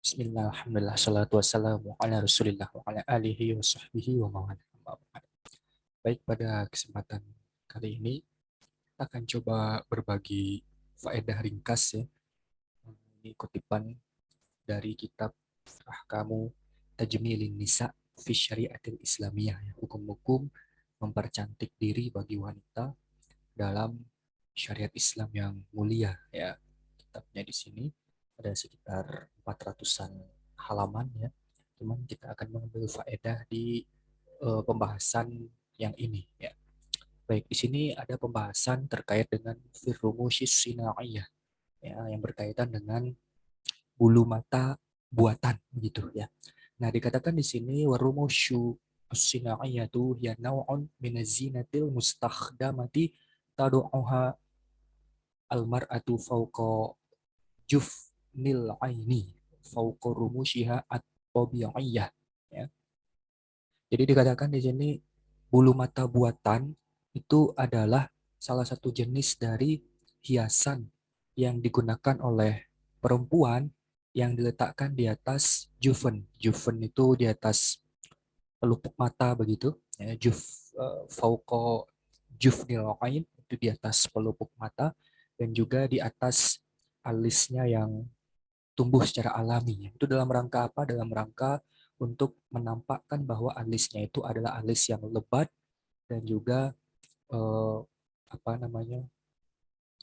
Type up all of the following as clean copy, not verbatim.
Bismillah, alhamdulillah, salatu wassalamu ala rasulillah wa ala alihi wa sahbihi wa mawala. Baik, pada kesempatan kali ini kita akan coba berbagi faedah ringkas ya. Ini kutipan dari kitab Ahkamu Tajmilin Nisa fi Syariatil Islamiyah ya. Hukum-hukum mempercantik diri bagi wanita dalam syariat Islam yang mulia ya. Kitabnya di sini ada sekitar 400-an halaman ya. Cuman kita akan mengambil faedah di pembahasan yang ini ya. Baik, di sini ada pembahasan terkait dengan firrumusyis sinaiyah ya, yang berkaitan dengan bulu mata buatan begitu ya. Nah, dikatakan di sini warumusyu as-sinaiyatu ya naw'un min zinatil mustakhdamati tadu'uha al-mar'atu fawqa jufnil aini fawqa rumusyiha at-tabi'iyah ya. Jadi dikatakan di sini bulu mata buatan itu adalah salah satu jenis dari hiasan yang digunakan oleh perempuan yang diletakkan di atas juven. Juven itu di atas pelupuk mata begitu. Ya, fauqa jufnil ain itu di atas pelupuk mata dan juga di atas alisnya yang tumbuh secara alami. Itu dalam rangka apa? Dalam rangka untuk menampakkan bahwa alisnya itu adalah alis yang lebat dan juga eh, apa namanya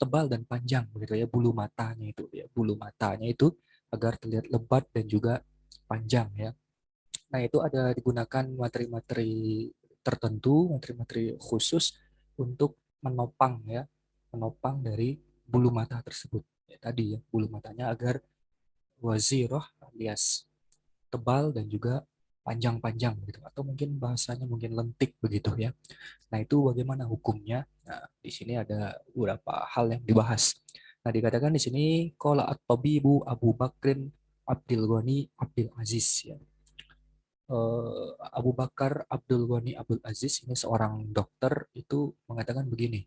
tebal dan panjang begitu ya, bulu matanya itu ya, bulu matanya itu agar terlihat lebat dan juga panjang ya. Nah, itu ada digunakan materi-materi tertentu, materi-materi khusus untuk menopang ya, menopang dari bulu mata tersebut. Ya, tadi ya, bulu matanya agar waziroh alias tebal dan juga panjang-panjang gitu, atau mungkin bahasanya mungkin lentik begitu ya. Nah, itu bagaimana hukumnya? Nah, di sini ada beberapa hal yang dibahas. Nah, dikatakan di sini qala at-tabibu Abu Bakrin Abdul Ghani Abdul Aziz ya. Abu Bakar Abdul Ghani Abdul Aziz ini seorang dokter itu mengatakan begini.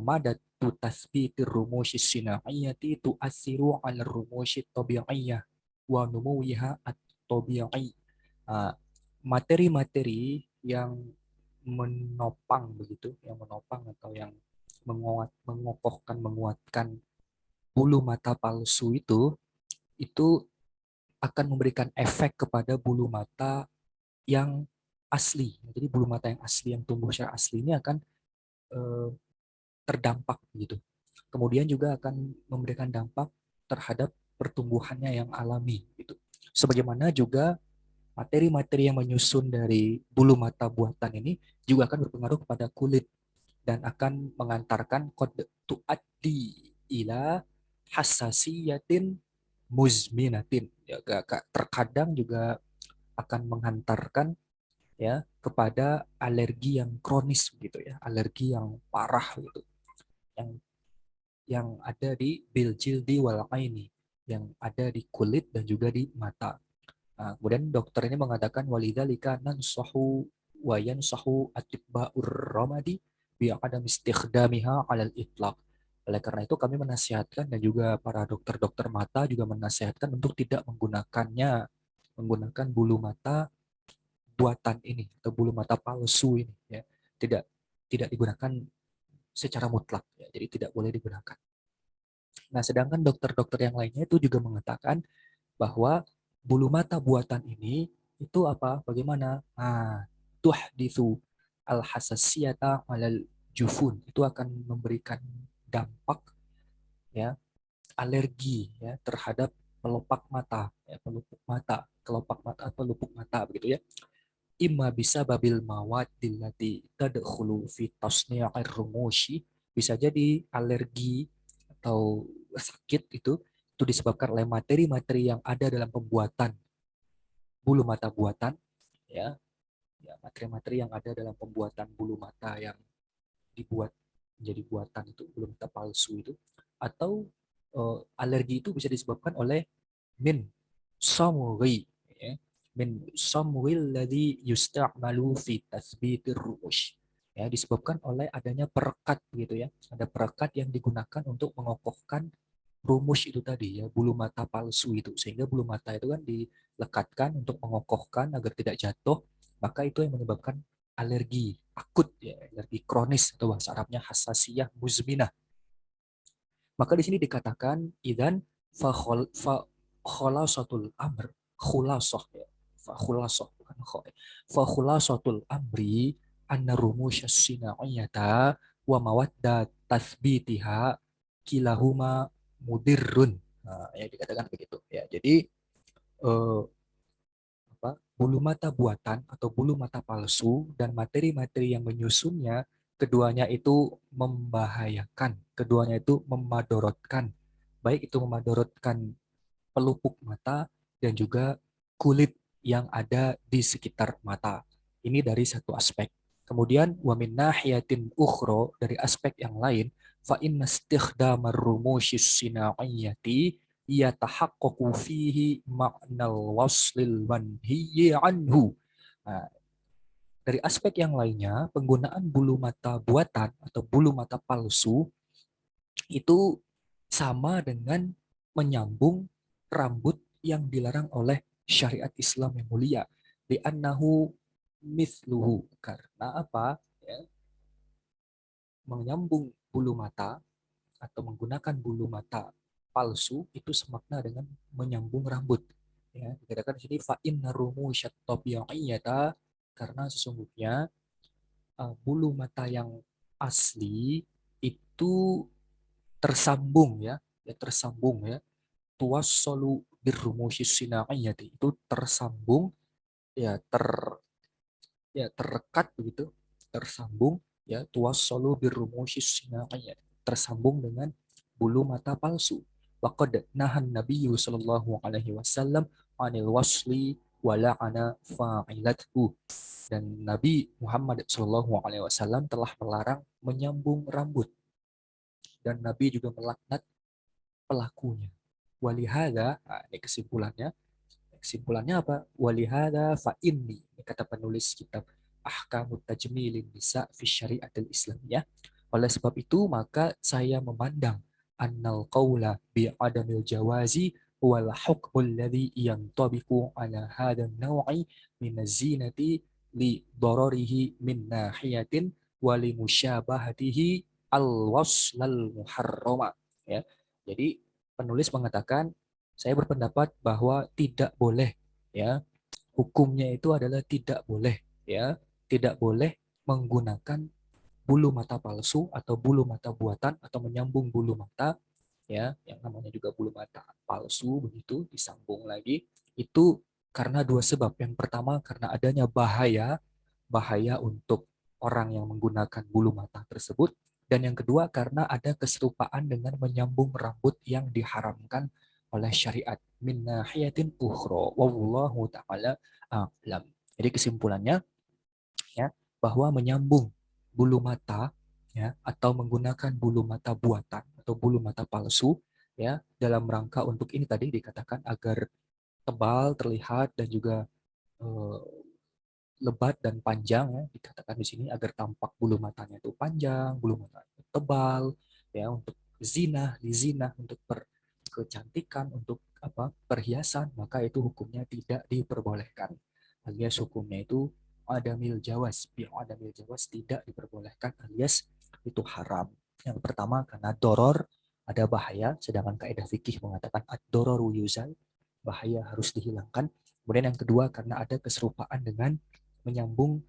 Madatu tasbitir rumusi sinaiyati tu'asiru ala rumusi tabi'iyah wa numuwiha at-tabi'i. Materi-materi yang menopang begitu, yang menopang atau yang mengokohkan, menguatkan bulu mata palsu itu akan memberikan efek kepada bulu mata yang asli. Jadi bulu mata yang asli yang tumbuh secara asli ini akan eh, terdampak begitu. Kemudian juga akan memberikan dampak terhadap pertumbuhannya yang alami gitu. Sebagaimana juga materi-materi yang menyusun dari bulu mata buatan ini juga akan berpengaruh kepada kulit dan akan mengantarkan kode tuaddi ila hassasiyatin muzminatin. Ya, terkadang juga akan menghantarkan ya kepada alergi yang kronis gitu ya, alergi yang parah gitu, yang ada di biljildi wal aini, yang ada di kulit dan juga di mata. Nah, kemudian dokter ini mengatakan walidzalika nansahu wa yansahu atibba'ur ramadi bi adam istikhdamiha 'alal itlaq. Oleh karena itu kami menasihatkan dan juga para dokter-dokter mata juga menasihatkan untuk tidak menggunakannya, menggunakan bulu mata buatan ini atau bulu mata palsu ini ya. Tidak tidak digunakan secara mutlak ya. Jadi tidak boleh digunakan. Nah, sedangkan dokter-dokter yang lainnya itu juga mengatakan bahwa bulu mata buatan ini itu apa? Bagaimana? Nah, tuhditsu al-hasassiyata 'alal jufun. Itu akan memberikan dampak ya, alergi ya terhadap pelopak mata, ya, pelupuk mata, kelopak mata atau lupuk mata begitu ya. Imma bisa babil mawad dillati tadkhulu fi tasni'ir rumushi, bisa jadi alergi atau sakit itu disebabkan oleh materi-materi yang ada dalam pembuatan bulu mata buatan ya, ya materi-materi yang ada dalam pembuatan bulu mata yang dibuat menjadi buatan itu bulu mata palsu itu, atau alergi itu bisa disebabkan oleh min samuri ya, min samuril ladzi yusta'malu fi tathbitir ru'ush, ya disebabkan oleh adanya perekat gitu ya, ada perekat yang digunakan untuk mengokohkan rumus itu tadi ya, bulu mata palsu itu. Sehingga bulu mata itu kan dilekatkan untuk mengokohkan agar tidak jatuh, maka itu yang menyebabkan alergi akut ya, alergi kronis atau bahasa Arabnya hasasiyah muzminah. Maka di sini dikatakan idan fa khulasatul amr, khulasah ya. Fa khulasah bukan kho. Fa khulasatul amri anna rumusyas sinaiyata wa mawadda tathbitiha kilahuma mudirrun. Nah, ya dikatakan begitu ya. Jadi eh, bulu mata buatan atau bulu mata palsu dan materi-materi yang menyusunnya, keduanya itu membahayakan, keduanya itu memadorotkan, baik itu memadorotkan pelupuk mata dan juga kulit yang ada di sekitar mata. Ini dari satu aspek. Kemudian wa min nahiyatin ukhra, dari aspek yang lain, fa inna istikhdamar rumushis sinaiyati yatahaqqaqu fihi ma'nal waslil manhiyyi anhu. Nah, dari aspek yang lainnya, penggunaan bulu mata buatan atau bulu mata palsu itu sama dengan menyambung rambut yang dilarang oleh syariat Islam yang mulia. Li'annahu mithluhu. Karena apa? Ya, menyambung bulu mata atau menggunakan bulu mata palsu itu semakna dengan menyambung rambut. Ya, dikatakan di sini fa inna rumushat tabi'iyata, karena sesungguhnya bulu mata yang asli itu tersambung ya, ya tersambung ya. Tuwassolu birrumusyis sinaiyati, itu tersambung ya ya terrekat begitu, tersambung ya, tuwassolu birrumusyis sinaiyati, tersambung dengan bulu mata palsu. Waqad nahan Nabiyyu sallallahu alaihi wasallam anil wasli wa la'ana fa'ilathu. Dan Nabi Muhammad sallallahu alaihi wasallam telah melarang menyambung rambut, dan Nabi juga melaknat pelakunya. Walihada, nah, ini kesimpulannya. Kesimpulannya apa? Walihada fa inni, kata penulis kitab Ahkamut Tajmilin Nisa fi Syariatil Islamiyah. Oleh sebab itu, maka saya memandang annal qawla bi adamil jawazi wal hukmul ladhi yantabiqu ala hadan naw'i min zinati li dararihi min nahiyatin wa li musyabahatihi al waslal muharrama. Ya. Jadi penulis mengatakan, saya berpendapat bahwa tidak boleh ya, hukumnya itu adalah tidak boleh ya, tidak boleh menggunakan bulu mata palsu atau bulu mata buatan atau menyambung bulu mata ya, yang namanya juga bulu mata palsu begitu disambung lagi, itu karena dua sebab. Yang pertama karena adanya bahaya, bahaya untuk orang yang menggunakan bulu mata tersebut, dan yang kedua karena ada keserupaan dengan menyambung rambut yang diharamkan oleh syariat min nahiyatin ukhra wallahu taala a'lam. Jadi kesimpulannya ya, bahwa menyambung bulu mata ya atau menggunakan bulu mata buatan atau bulu mata palsu ya dalam rangka untuk ini tadi dikatakan agar tebal terlihat dan juga eh, lebat dan panjang ya, dikatakan di sini agar tampak bulu matanya itu panjang, bulu matanya itu tebal ya, untuk zina untuk kecantikan, untuk apa perhiasan, maka itu hukumnya tidak diperbolehkan, alias hukumnya itu adamil jawas, adamil jawas, tidak diperbolehkan alias itu haram. Yang pertama karena doror, ada bahaya, sedangkan kaidah fikih mengatakan ad-dororu yuzal, bahaya harus dihilangkan. Kemudian yang kedua karena ada keserupaan dengan menyambung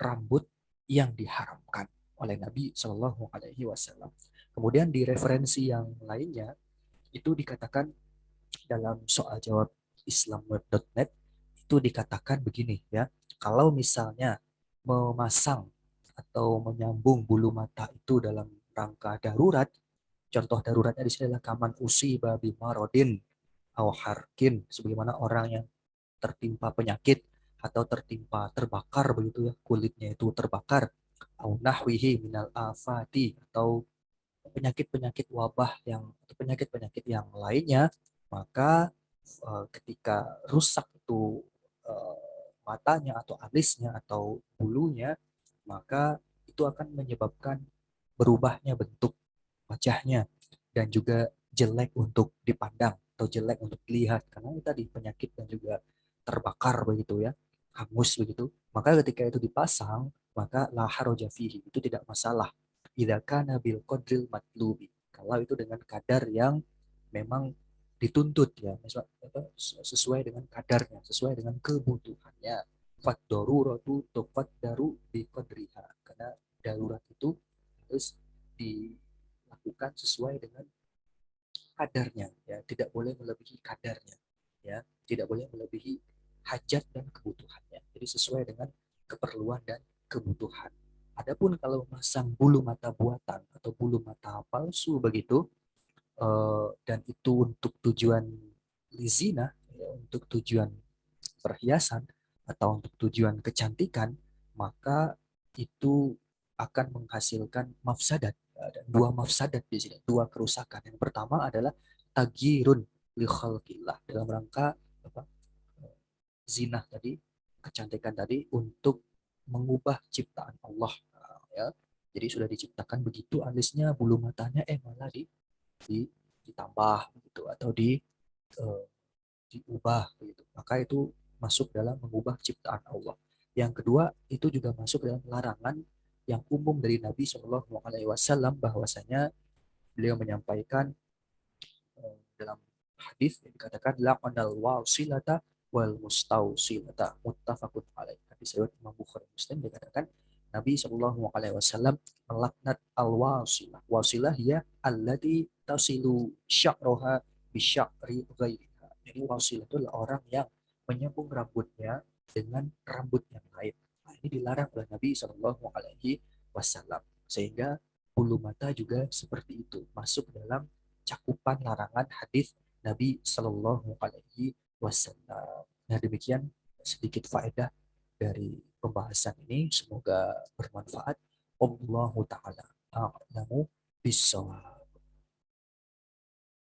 rambut yang diharamkan oleh Nabi Shallallahu Alaihi Wasallam. Kemudian di referensi yang lainnya itu dikatakan dalam soal jawab islamweb.net itu dikatakan begini ya, kalau misalnya memasang atau menyambung bulu mata itu dalam rangka darurat, contoh daruratnya di sini adalah kaman usiba bimarodin au harkin, sebagaimana orang yang tertimpa penyakit atau tertimpa terbakar begitu ya, kulitnya itu terbakar, au nahwihi minal afati, atau penyakit-penyakit wabah yang atau penyakit-penyakit yang lainnya, maka ketika rusak itu matanya atau alisnya atau bulunya, maka itu akan menyebabkan berubahnya bentuk wajahnya dan juga jelek untuk dipandang atau jelek untuk dilihat karena itu tadi penyakit dan juga terbakar begitu ya, hangus begitu. Maka ketika itu dipasang, maka la haraja fihi, itu tidak masalah. Idza kana bil qadril matlubi. Kalau itu dengan kadar yang memang dituntut ya, sesuai dengan kadarnya, sesuai dengan kebutuhannya. Fat daruratu tufaddaru bi qadriha. Karena darurat itu harus dilakukan sesuai dengan kadarnya ya, tidak boleh melebihi kadarnya ya, tidak boleh melebihi hajat dan kebutuhannya, jadi sesuai dengan keperluan dan kebutuhan. Adapun kalau memasang bulu mata buatan atau bulu mata palsu begitu, dan itu untuk tujuan lizina ya, untuk tujuan perhiasan atau untuk tujuan kecantikan, maka itu akan menghasilkan mafsadat. Ada dua mafsadat di sini, dua kerusakan. Yang pertama adalah tagirun li khalqillah, dalam rangka apa? Zina tadi, kecantikan tadi untuk mengubah ciptaan Allah. Nah, ya. Jadi sudah diciptakan begitu alisnya, bulu matanya malah ditambah gitu atau eh, diubah begitu. Maka itu masuk dalam mengubah ciptaan Allah. Yang kedua, itu juga masuk dalam larangan yang umum dari Nabi Shallallahu Alaihi Wasallam, bahwasanya beliau menyampaikan dalam hadis yang dikatakan laqanal wasilata wal mustausilata muttafaqun alaih. Hadis riwayat Imam Bukhari Muslim dikatakan Nabi Shallallahu Alaihi Wasallam melaknat al wasilah. Wasilah ya allati tasilu syakroha bisyakri ghairiha. Jadi wasilah itu adalah orang yang menyambung rambutnya dengan rambut yang lain. Nah, ini dilarang oleh Nabi Shallallahu Alaihi Wasallam. Sehingga bulu mata juga seperti itu, masuk dalam cakupan larangan hadis Nabi Shallallahu Alaihi Wasallam. Nah, demikian sedikit faedah dari pembahasan ini. Semoga bermanfaat. Allahu taala a'lamu bissawab.